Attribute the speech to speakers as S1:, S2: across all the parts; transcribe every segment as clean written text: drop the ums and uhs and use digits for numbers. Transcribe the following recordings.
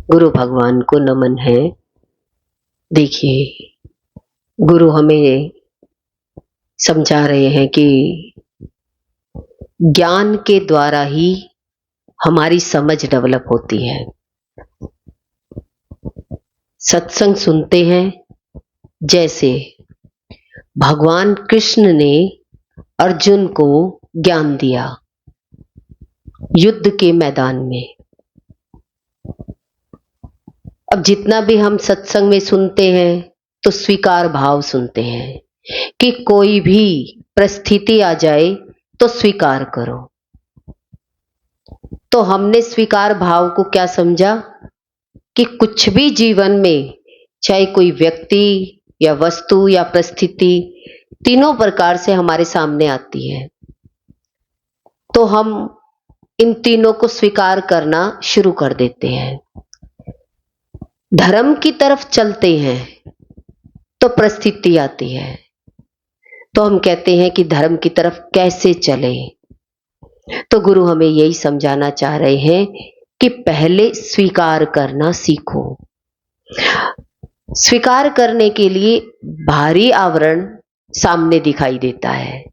S1: गुरु भगवान को नमन है। देखिए, गुरु हमें समझा रहे हैं कि ज्ञान के द्वारा ही हमारी समझ डेवलप होती है। सत्संग सुनते हैं, जैसे भगवान कृष्ण ने अर्जुन को ज्ञान दिया युद्ध के मैदान में। अब जितना भी हम सत्संग में सुनते हैं तो स्वीकार भाव सुनते हैं कि कोई भी परिस्थिति आ जाए तो स्वीकार करो। तो हमने स्वीकार भाव को क्या समझा कि कुछ भी जीवन में, चाहे कोई व्यक्ति या वस्तु या परिस्थिति, तीनों प्रकार से हमारे सामने आती है, तो हम इन तीनों को स्वीकार करना शुरू कर देते हैं। धर्म की तरफ चलते हैं तो परिस्थिति आती है, तो हम कहते हैं कि धर्म की तरफ कैसे चले। तो गुरु हमें यही समझाना चाह रहे हैं कि पहले स्वीकार करना सीखो। स्वीकार करने के लिए भारी आवरण सामने दिखाई देता है।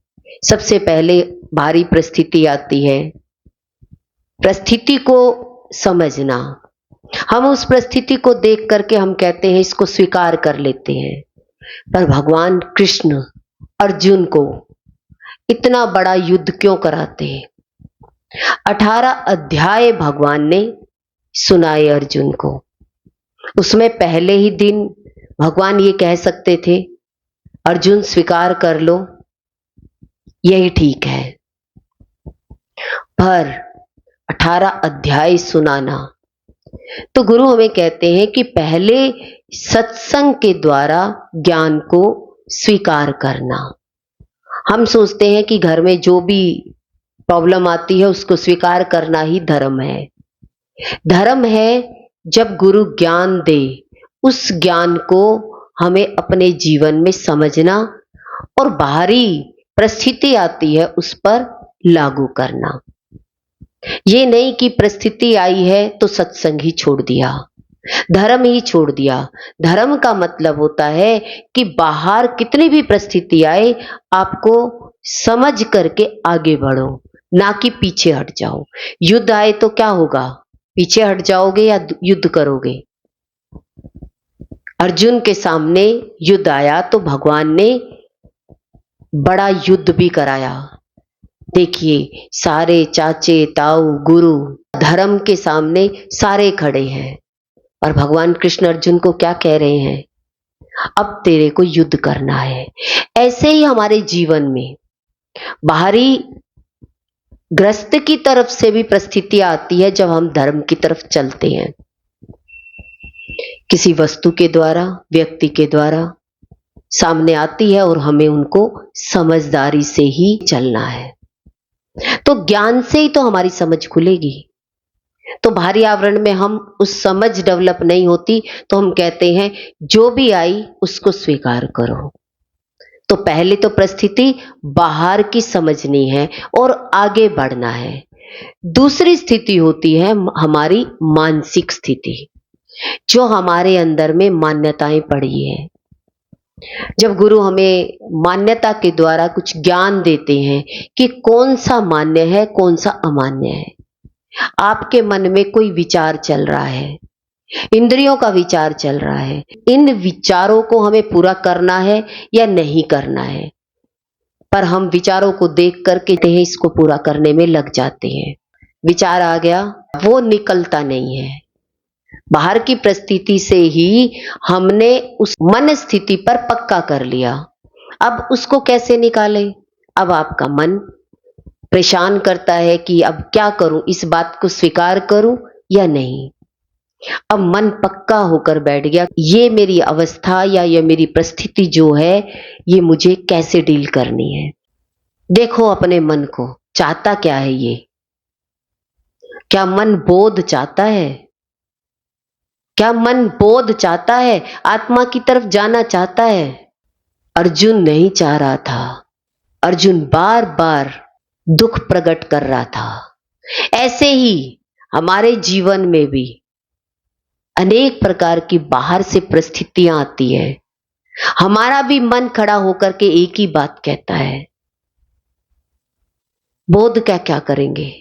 S1: सबसे पहले भारी परिस्थिति आती है। परिस्थिति को समझना, हम उस परिस्थिति को देख करके हम कहते हैं इसको स्वीकार कर लेते हैं। पर भगवान कृष्ण अर्जुन को इतना बड़ा युद्ध क्यों कराते हैं? 18 अध्याय भगवान ने सुनाए अर्जुन को। उसमें पहले ही दिन भगवान ये कह सकते थे, अर्जुन स्वीकार कर लो, यही ठीक है। पर 18 अध्याय सुनाना, तो गुरु हमें कहते हैं कि पहले सत्संग के द्वारा ज्ञान को स्वीकार करना। हम सोचते हैं कि घर में जो भी प्रॉब्लम आती है उसको स्वीकार करना ही धर्म है। धर्म है जब गुरु ज्ञान दे, उस ज्ञान को हमें अपने जीवन में समझना और बाहरी परिस्थिति आती है उस पर लागू करना। ये नहीं कि परिस्थिति आई है तो सत्संग ही छोड़ दिया, धर्म ही छोड़ दिया। धर्म का मतलब होता है कि बाहर कितनी भी परिस्थिति आए, आपको समझ करके आगे बढ़ो, ना कि पीछे हट जाओ। युद्ध आए तो क्या होगा? पीछे हट जाओगे या युद्ध करोगे? अर्जुन के सामने युद्ध आया तो भगवान ने बड़ा युद्ध भी कराया। देखिए, सारे चाचे ताऊ गुरु धर्म के सामने सारे खड़े हैं और भगवान कृष्ण अर्जुन को क्या कह रहे हैं? अब तेरे को युद्ध करना है। ऐसे ही हमारे जीवन में बाहरी ग्रस्त की तरफ से भी परिस्थिति आती है जब हम धर्म की तरफ चलते हैं। किसी वस्तु के द्वारा, व्यक्ति के द्वारा सामने आती है और हमें उनको समझदारी से ही चलना है। तो ज्ञान से ही तो हमारी समझ खुलेगी। तो भारी आवरण में हम उस समझ डेवलप नहीं होती, तो हम कहते हैं जो भी आई उसको स्वीकार करो। तो पहले तो परिस्थिति बाहर की समझनी है और आगे बढ़ना है। दूसरी स्थिति होती है हमारी मानसिक स्थिति, जो हमारे अंदर में मान्यताएं पड़ी है। जब गुरु हमें मान्यता के द्वारा कुछ ज्ञान देते हैं कि कौन सा मान्य है, कौन सा अमान्य है। आपके मन में कोई विचार चल रहा है, इंद्रियों का विचार चल रहा है, इन विचारों को हमें पूरा करना है या नहीं करना है। पर हम विचारों को देख करके इसको पूरा करने में लग जाते हैं। विचार आ गया, वो निकलता नहीं है। बाहर की परिस्थिति से ही हमने उस मन स्थिति पर पक्का कर लिया। अब उसको कैसे निकाले? अब आपका मन परेशान करता है कि अब क्या करूं, इस बात को स्वीकार करूं या नहीं। अब मन पक्का होकर बैठ गया, ये मेरी अवस्था या ये मेरी परिस्थिति जो है, ये मुझे कैसे डील करनी है। देखो अपने मन को, चाहता क्या है ये? क्या मन बोध चाहता है? क्या मन बोध चाहता है? आत्मा की तरफ जाना चाहता है? अर्जुन नहीं चाह रहा था। अर्जुन बार बार दुख प्रकट कर रहा था। ऐसे ही हमारे जीवन में भी अनेक प्रकार की बाहर से परिस्थितियां आती है, हमारा भी मन खड़ा होकर के एक ही बात कहता है, बोध क्या क्या करेंगे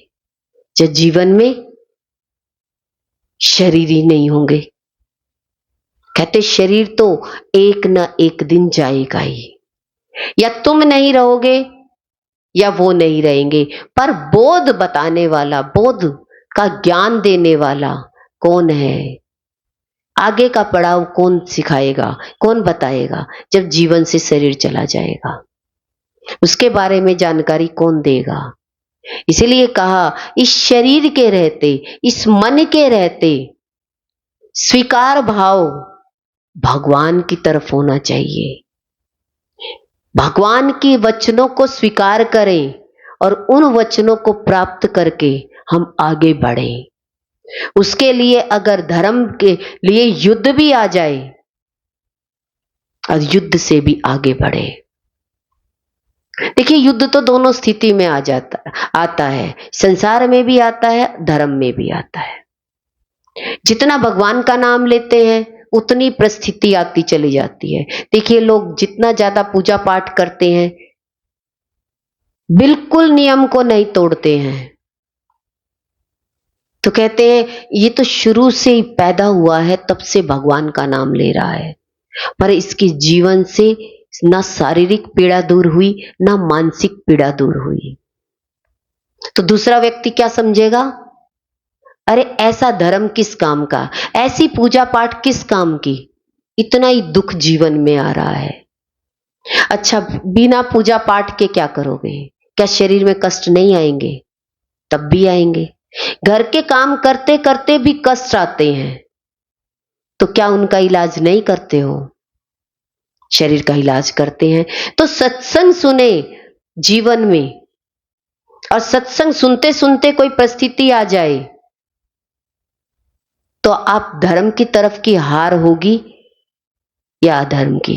S1: जब जीवन में शरीर ही नहीं होंगे। कहते शरीर तो एक न एक दिन जाएगा ही, या तुम नहीं रहोगे या वो नहीं रहेंगे, पर बोध बताने वाला, बोध का ज्ञान देने वाला कौन है? आगे का पड़ाव कौन सिखाएगा, कौन बताएगा? जब जीवन से शरीर चला जाएगा उसके बारे में जानकारी कौन देगा? इसीलिए कहा इस शरीर के रहते, इस मन के रहते स्वीकार भाव भगवान की तरफ होना चाहिए। भगवान के वचनों को स्वीकार करें और उन वचनों को प्राप्त करके हम आगे बढ़ें। उसके लिए अगर धर्म के लिए युद्ध भी आ जाए और युद्ध से भी आगे बढ़े। देखिए युद्ध तो दोनों स्थिति में आता है, संसार में भी आता है, धर्म में भी आता है। जितना भगवान का नाम लेते हैं उतनी परिस्थिति आती चली जाती है। देखिए लोग जितना ज्यादा पूजा पाठ करते हैं, बिल्कुल नियम को नहीं तोड़ते हैं, तो कहते हैं ये तो शुरू से ही पैदा हुआ है, तब से भगवान का नाम ले रहा है, पर इसके जीवन से ना शारीरिक पीड़ा दूर हुई ना मानसिक पीड़ा दूर हुई। तो दूसरा व्यक्ति क्या समझेगा? अरे ऐसा धर्म किस काम का, ऐसी पूजा पाठ किस काम की, इतना ही दुख जीवन में आ रहा है। अच्छा बिना पूजा पाठ के क्या करोगे? क्या शरीर में कष्ट नहीं आएंगे? तब भी आएंगे। घर के काम करते करते भी कष्ट आते हैं, तो क्या उनका इलाज नहीं करते हो? शरीर का इलाज करते हैं। तो सत्संग सुने जीवन में, और सत्संग सुनते सुनते कोई परिस्थिति आ जाए तो आप धर्म की तरफ की हार होगी या अधर्म की?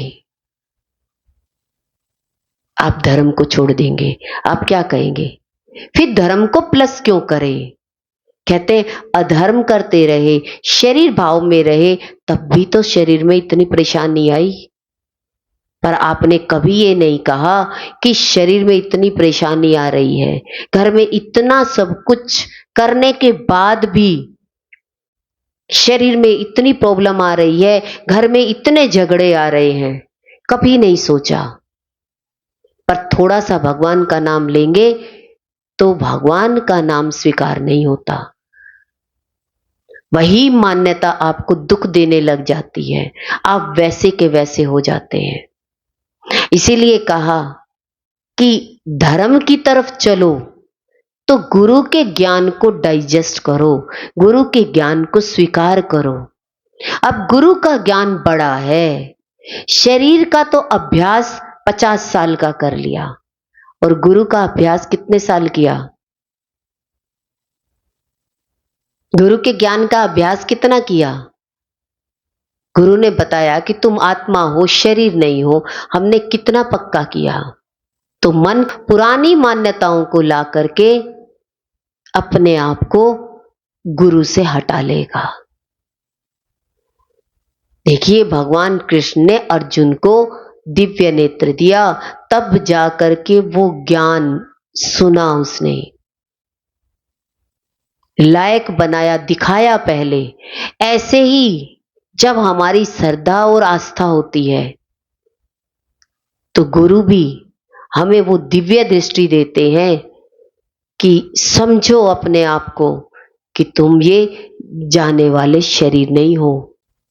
S1: आप धर्म को छोड़ देंगे, आप क्या कहेंगे? फिर धर्म को प्लस क्यों करें? कहते अधर्म करते रहे, शरीर भाव में रहे, तब भी तो शरीर में इतनी परेशानी आई। पर आपने कभी ये नहीं कहा कि शरीर में इतनी परेशानी आ रही है, घर में इतना सब कुछ करने के बाद भी शरीर में इतनी प्रॉब्लम आ रही है, घर में इतने झगड़े आ रहे हैं, कभी नहीं सोचा। पर थोड़ा सा भगवान का नाम लेंगे तो भगवान का नाम स्वीकार नहीं होता, वही मान्यता आपको दुख देने लग जाती है, आप वैसे के वैसे हो जाते हैं। इसीलिए कहा कि धर्म की तरफ चलो तो गुरु के ज्ञान को डाइजेस्ट करो, गुरु के ज्ञान को स्वीकार करो। अब गुरु का ज्ञान बड़ा है, शरीर का तो अभ्यास 50 साल का कर लिया, और गुरु का अभ्यास कितने साल किया? गुरु के ज्ञान का अभ्यास कितना किया? गुरु ने बताया कि तुम आत्मा हो, शरीर नहीं हो, हमने कितना पक्का किया? तो मन पुरानी मान्यताओं को ला करके अपने आप को गुरु से हटा लेगा। देखिए भगवान कृष्ण ने अर्जुन को दिव्य नेत्र दिया, तब जाकर के वो ज्ञान सुना, उसने लायक बनाया, दिखाया पहले। ऐसे ही जब हमारी श्रद्धा और आस्था होती है तो गुरु भी हमें वो दिव्य दृष्टि देते हैं कि समझो अपने आप को कि तुम ये जाने वाले शरीर नहीं हो।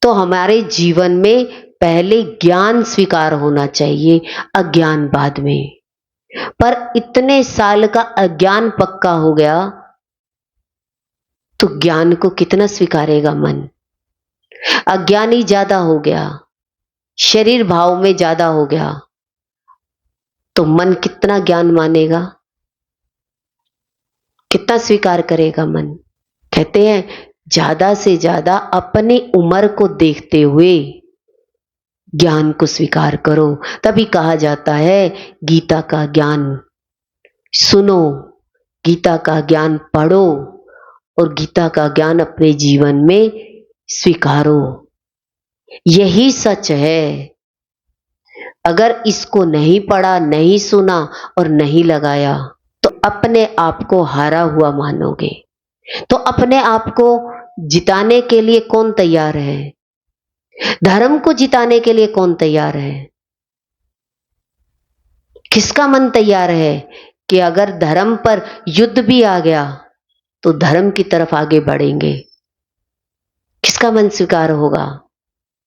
S1: तो हमारे जीवन में पहले ज्ञान स्वीकार होना चाहिए, अज्ञान बाद में। पर इतने साल का अज्ञान पक्का हो गया तो ज्ञान को कितना स्वीकारेगा मन? अज्ञानी ज्यादा हो गया, शरीर भाव में ज्यादा हो गया, तो मन कितना ज्ञान मानेगा, कितना स्वीकार करेगा मन? कहते हैं ज्यादा से ज्यादा अपनी उम्र को देखते हुए ज्ञान को स्वीकार करो। तभी कहा जाता है गीता का ज्ञान सुनो, गीता का ज्ञान पढ़ो और गीता का ज्ञान अपने जीवन में स्वीकारो, यही सच है। अगर इसको नहीं पढ़ा, नहीं सुना और नहीं लगाया तो अपने आप को हारा हुआ मानोगे। तो अपने आप को जिताने के लिए कौन तैयार है? धर्म को जिताने के लिए कौन तैयार है? किसका मन तैयार है कि अगर धर्म पर युद्ध भी आ गया तो धर्म की तरफ आगे बढ़ेंगे? किसका मन स्वीकार होगा?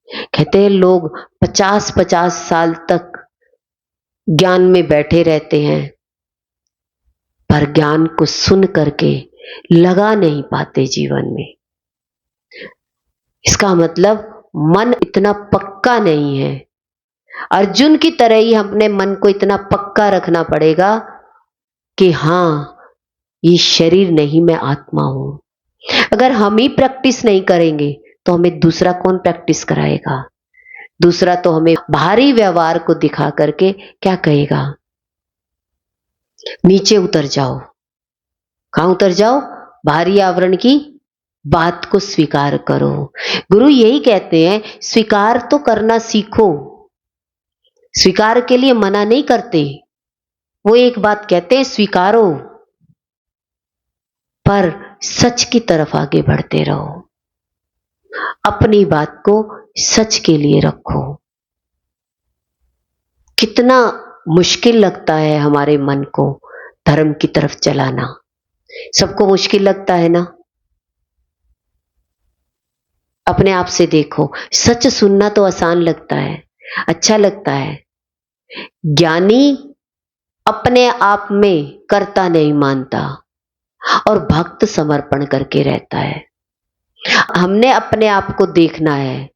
S1: कहते हैं लोग 50-50 साल तक ज्ञान में बैठे रहते हैं, पर ज्ञान को सुन करके लगा नहीं पाते जीवन में। इसका मतलब मन इतना पक्का नहीं है। अर्जुन की तरह ही अपने मन को इतना पक्का रखना पड़ेगा कि हां, ये शरीर नहीं, मैं आत्मा हूं। अगर हम ही प्रैक्टिस नहीं करेंगे तो हमें दूसरा कौन प्रैक्टिस कराएगा? दूसरा तो हमें बाहरी व्यवहार को दिखा करके क्या कहेगा? नीचे उतर जाओ। कहां उतर जाओ? बाहरी आवरण की बात को स्वीकार करो। गुरु यही कहते हैं, स्वीकार तो करना सीखो। स्वीकार के लिए मना नहीं करते, वो एक बात कहते हैं, स्वीकारो, पर सच की तरफ आगे बढ़ते रहो। अपनी बात को सच के लिए रखो। कितना मुश्किल लगता है हमारे मन को धर्म की तरफ चलाना। सबको मुश्किल लगता है ना? अपने आप से देखो, सच सुनना तो आसान लगता है, अच्छा लगता है। ज्ञानी अपने आप में कर्ता नहीं मानता और भक्त समर्पण करके रहता है। हमने अपने आप को देखना है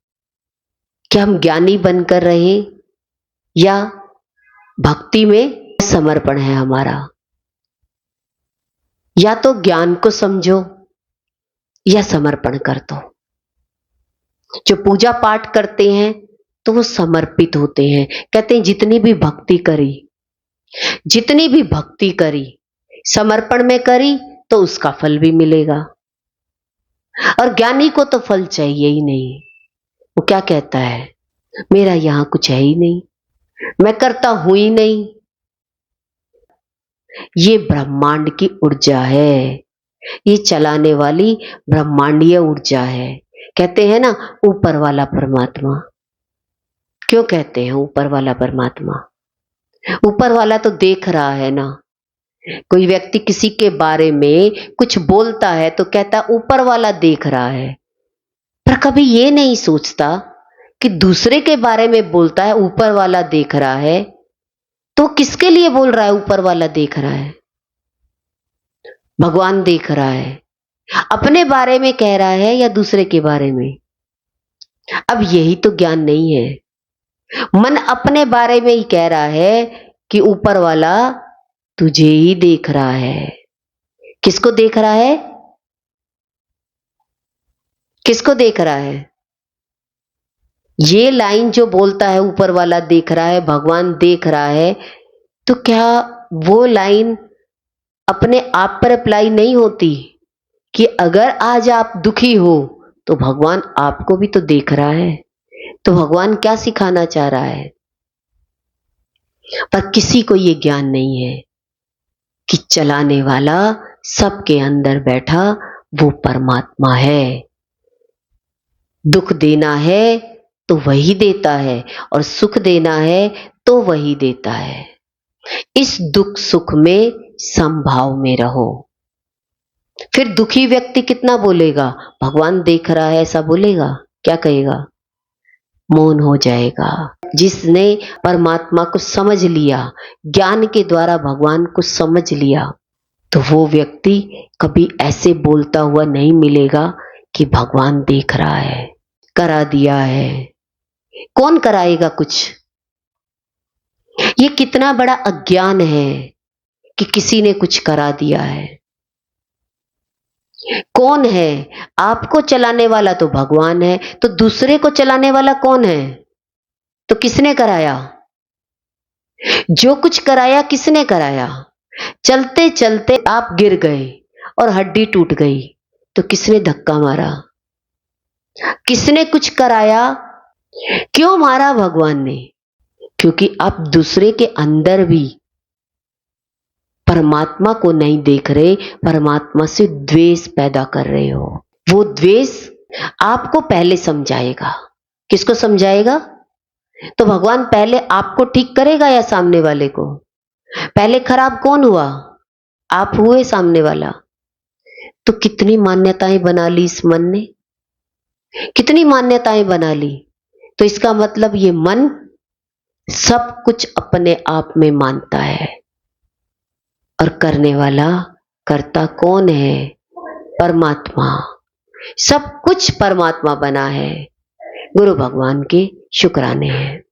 S1: कि हम ज्ञानी बनकर रहे या भक्ति में समर्पण है हमारा। या तो ज्ञान को समझो या समर्पण कर दो। जो पूजा पाठ करते हैं तो वो समर्पित होते हैं। कहते हैं जितनी भी भक्ति करी समर्पण में करी तो उसका फल भी मिलेगा। और ज्ञानी को तो फल चाहिए ही नहीं। वो क्या कहता है? मेरा यहां कुछ है ही नहीं, मैं करता हूं ही नहीं। ये ब्रह्मांड की ऊर्जा है, ये चलाने वाली ब्रह्मांडीय ऊर्जा है। कहते हैं ना ऊपर वाला परमात्मा। क्यों कहते हैं ऊपर वाला परमात्मा? ऊपर वाला तो देख रहा है ना। कोई व्यक्ति किसी के बारे में कुछ बोलता है तो कहता ऊपर वाला देख रहा है, पर कभी ये नहीं सोचता कि दूसरे के बारे में बोलता है ऊपर वाला देख रहा है, तो किसके लिए बोल रहा है ऊपर वाला देख रहा है? भगवान देख रहा है। अपने बारे में कह रहा है या दूसरे के बारे में? अब यही तो ज्ञान नहीं है। मन अपने बारे में ही कह रहा है कि ऊपर वाला तुझे ही देख रहा है। किसको देख रहा है? किसको देख रहा है? ये लाइन जो बोलता है ऊपर वाला देख रहा है, भगवान देख रहा है, तो क्या वो लाइन अपने आप पर अप्लाई नहीं होती कि अगर आज आप दुखी हो तो भगवान आपको भी तो देख रहा है? तो भगवान क्या सिखाना चाह रहा है? पर किसी को ये ज्ञान नहीं है कि चलाने वाला सबके अंदर बैठा वो परमात्मा है। दुख देना है तो वही देता है और सुख देना है तो वही देता है। इस दुख सुख में समभाव में रहो। फिर दुखी व्यक्ति कितना बोलेगा? भगवान देख रहा है ऐसा बोलेगा? क्या कहेगा? मौन हो जाएगा। जिसने परमात्मा को समझ लिया, ज्ञान के द्वारा भगवान को समझ लिया, तो वो व्यक्ति कभी ऐसे बोलता हुआ नहीं मिलेगा कि भगवान देख रहा है, करा दिया है। कौन कराएगा कुछ? ये कितना बड़ा अज्ञान है कि किसी ने कुछ करा दिया है। कौन है? आपको चलाने वाला तो भगवान है, तो दूसरे को चलाने वाला कौन है? तो किसने कराया? जो कुछ कराया किसने कराया? चलते चलते आप गिर गए और हड्डी टूट गई, तो किसने धक्का मारा? किसने कुछ कराया? क्यों मारा भगवान ने? क्योंकि आप दूसरे के अंदर भी परमात्मा को नहीं देख रहे, परमात्मा से द्वेष पैदा कर रहे हो। वो द्वेष आपको पहले समझाएगा। किसको समझाएगा? तो भगवान पहले आपको ठीक करेगा या सामने वाले को? पहले खराब कौन हुआ? आप हुए, सामने वाला। तो कितनी मान्यताएं बना ली इस मन ने, कितनी मान्यताएं बना ली। तो इसका मतलब ये मन सब कुछ अपने आप में मानता है, और करने वाला, कर्ता कौन है? परमात्मा। सब कुछ परमात्मा बना है। गुरु भगवान के शुक्राने हैं।